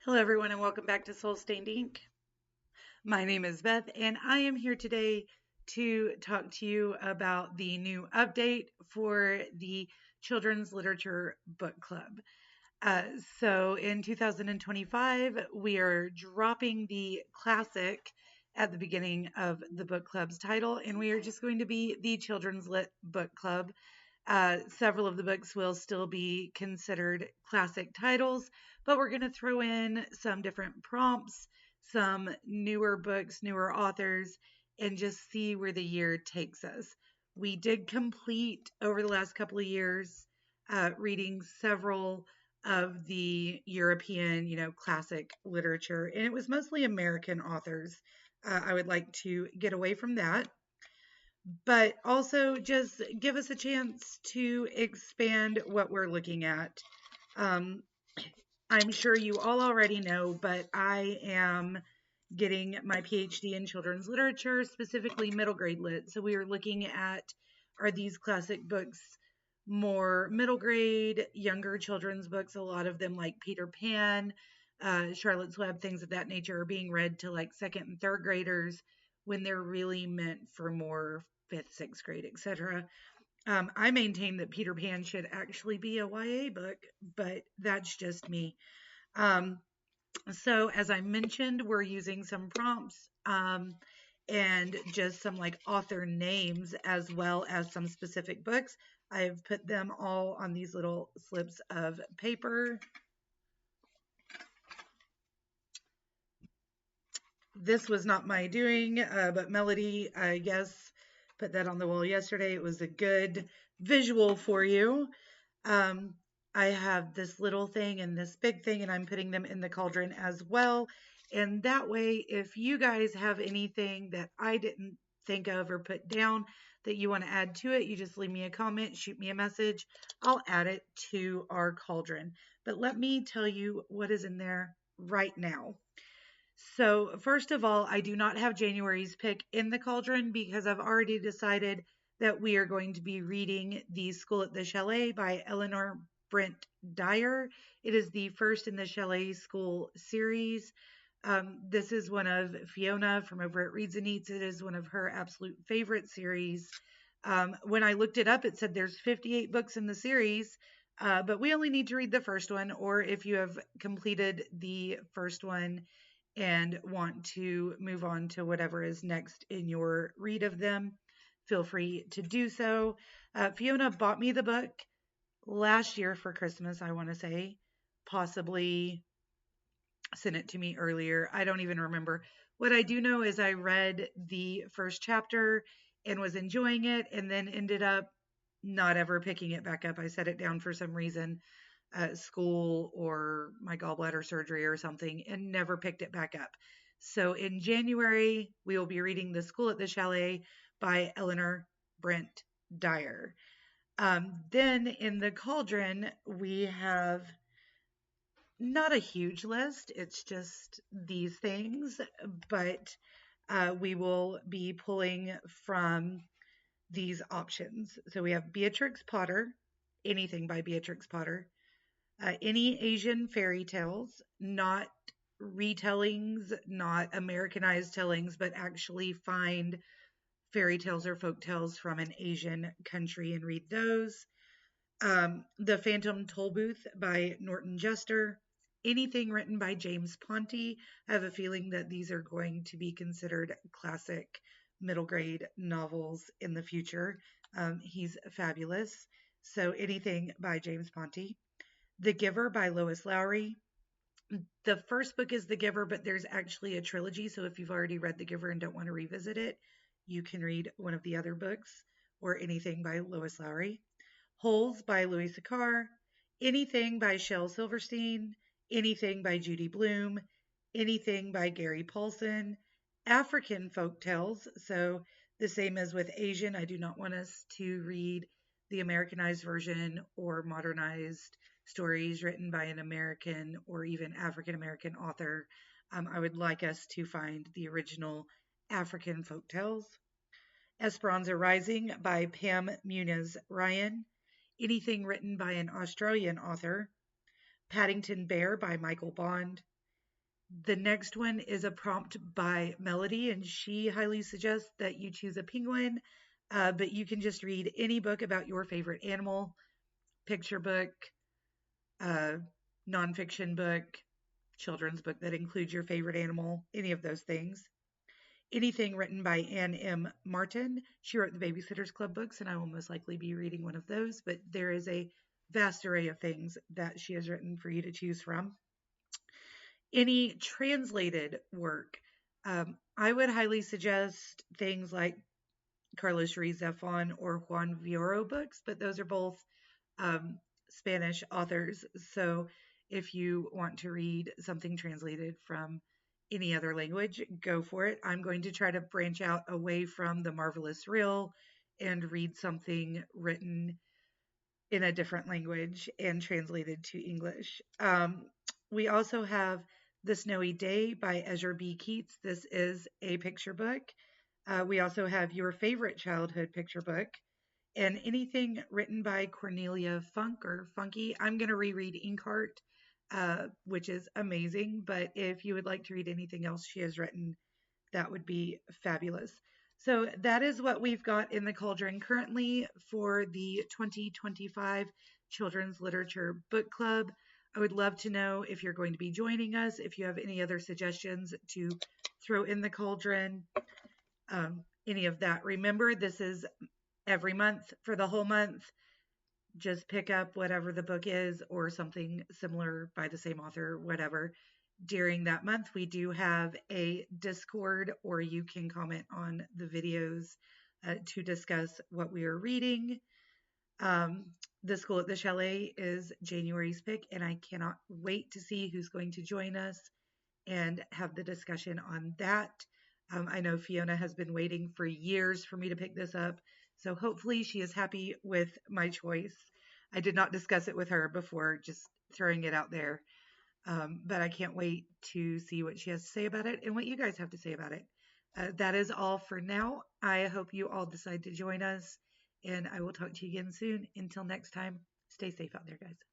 Hello, everyone, and welcome back to Soul Stained Ink. My name is Beth, and I am here today to talk to you about the new update for the Children's Literature Book Club. Uh, so, in 2025, we are dropping the classic at the beginning of the book club's title, and we are just going to be the Children's Lit Book Club. Several of the books will still be considered classic titles, but we're going to throw in some different prompts, some newer books, newer authors, and just see where the year takes us. We did complete over the last couple of years reading several of the European, classic literature, and it was mostly American authors. I would like to get away from that, but also just give us a chance to expand what we're looking at. Um, I'm sure you all already know, but I am getting my PhD in children's literature, specifically middle grade lit. So we are looking at, are these classic books more middle grade, younger children's books? A lot of them, like Peter Pan, Charlotte's Web, things of that nature, are being read to like second and third graders when they're really meant for more fifth, sixth grade, etc. I maintain that Peter Pan should actually be a YA book, but that's just me. Um, so, as I mentioned, we're using some prompts and just some like author names as well as some specific books. I've put them all on these little slips of paper. This was not my doing, but Melody, I guess, put that on the wall yesterday. It was a good visual for you. Um, I have this little thing and this big thing, and I'm putting them in the cauldron as well. And that way, if you guys have anything that I didn't think of or put down that you want to add to it, you just leave me a comment, shoot me a message. I'll add it to our cauldron. But let me tell you what is in there right now. So, first of all, I do not have January's pick in the cauldron because I've already decided that we are going to be reading The School at the Chalet by Eleanor Brent Dyer. It is the first in the Chalet School series. This is one of Fiona from over at Reads and Eats. It is one of her absolute favorite series. When I looked it up, it said there's 58 books in the series, but we only need to read the first one, or if you have completed the first one and want to move on to whatever is next in your read of them, feel free to do so. Fiona bought me the book last year for Christmas, I want to say, possibly sent it to me earlier. I don't even remember. What I do know is I read the first chapter and was enjoying it, and then ended up not ever picking it back up. I set it down for some reason at school or my gallbladder surgery or something, and never picked it back up. So in January, we will be reading The School at the Chalet by Eleanor Brent Dyer. Then in the cauldron, we have not a huge list. It's just these things, but we will be pulling from these options. So we have Beatrix Potter, anything by Beatrix Potter, any Asian fairy tales, not retellings, not Americanized tellings, but actually find fairy tales or folk tales from an Asian country and read those. The Phantom Tollbooth by Norton Juster. Anything written by James Ponti. I have a feeling that these are going to be considered classic middle grade novels in the future. He's fabulous. So anything by James Ponti. The Giver by Lois Lowry. The first book is The Giver, but there's actually a trilogy. So if you've already read The Giver and don't want to revisit it, you can read one of the other books or anything by Lois Lowry. Holes by Louisa Carr. Anything by Shel Silverstein. Anything by Judy Blume. Anything by Gary Paulson. African folk tales. So the same as with Asian, I do not want us to read the Americanized version or modernized stories written by an American or even African American author. I would like us to find the original African folk tales. Esperanza Rising by Pam Muniz Ryan. Anything written by an Australian author. Paddington Bear by Michael Bond. The next one is a prompt by Melody, and she highly suggests that you choose a penguin, but you can just read any book about your favorite animal, picture book, uh, nonfiction book, children's book that includes your favorite animal, any of those things. Anything written by Anne M. Martin. She wrote the Babysitter's Club books, and I will most likely be reading one of those, but there is a vast array of things that she has written for you to choose from. Any translated work. I would highly suggest things like Carlos Ruiz Zafon or Juan Villoro books, but those are both um, Spanish authors. So if you want to read something translated from any other language, go for it. I'm going to try to branch out away from the Marvelous Real and read something written in a different language and translated to English. We also have The Snowy Day by Ezra B. Keats. This is a picture book. We also have Your Favorite Childhood Picture Book and anything written by Cornelia Funk or Funky. I'm going to reread Inkheart, which is amazing. But if you would like to read anything else she has written, that would be fabulous. So that is what we've got in the cauldron currently for the 2025 Children's Literature Book Club. I would love to know if you're going to be joining us, if you have any other suggestions to throw in the cauldron, any of that. Remember, this is every month for the whole month. Just pick up whatever the book is or something similar by the same author, whatever. During that month, we do have a Discord, or you can comment on the videos to discuss what we are reading. The School at the Chalet is January's pick, and I cannot wait to see who's going to join us and have the discussion on that. I know Fiona has been waiting for years for me to pick this up, so hopefully she is happy with my choice. I did not discuss it with her before, just throwing it out there. But I can't wait to see what she has to say about it and what you guys have to say about it. That is all for now. I hope you all decide to join us, and I will talk to you again soon. Until next time, stay safe out there, guys.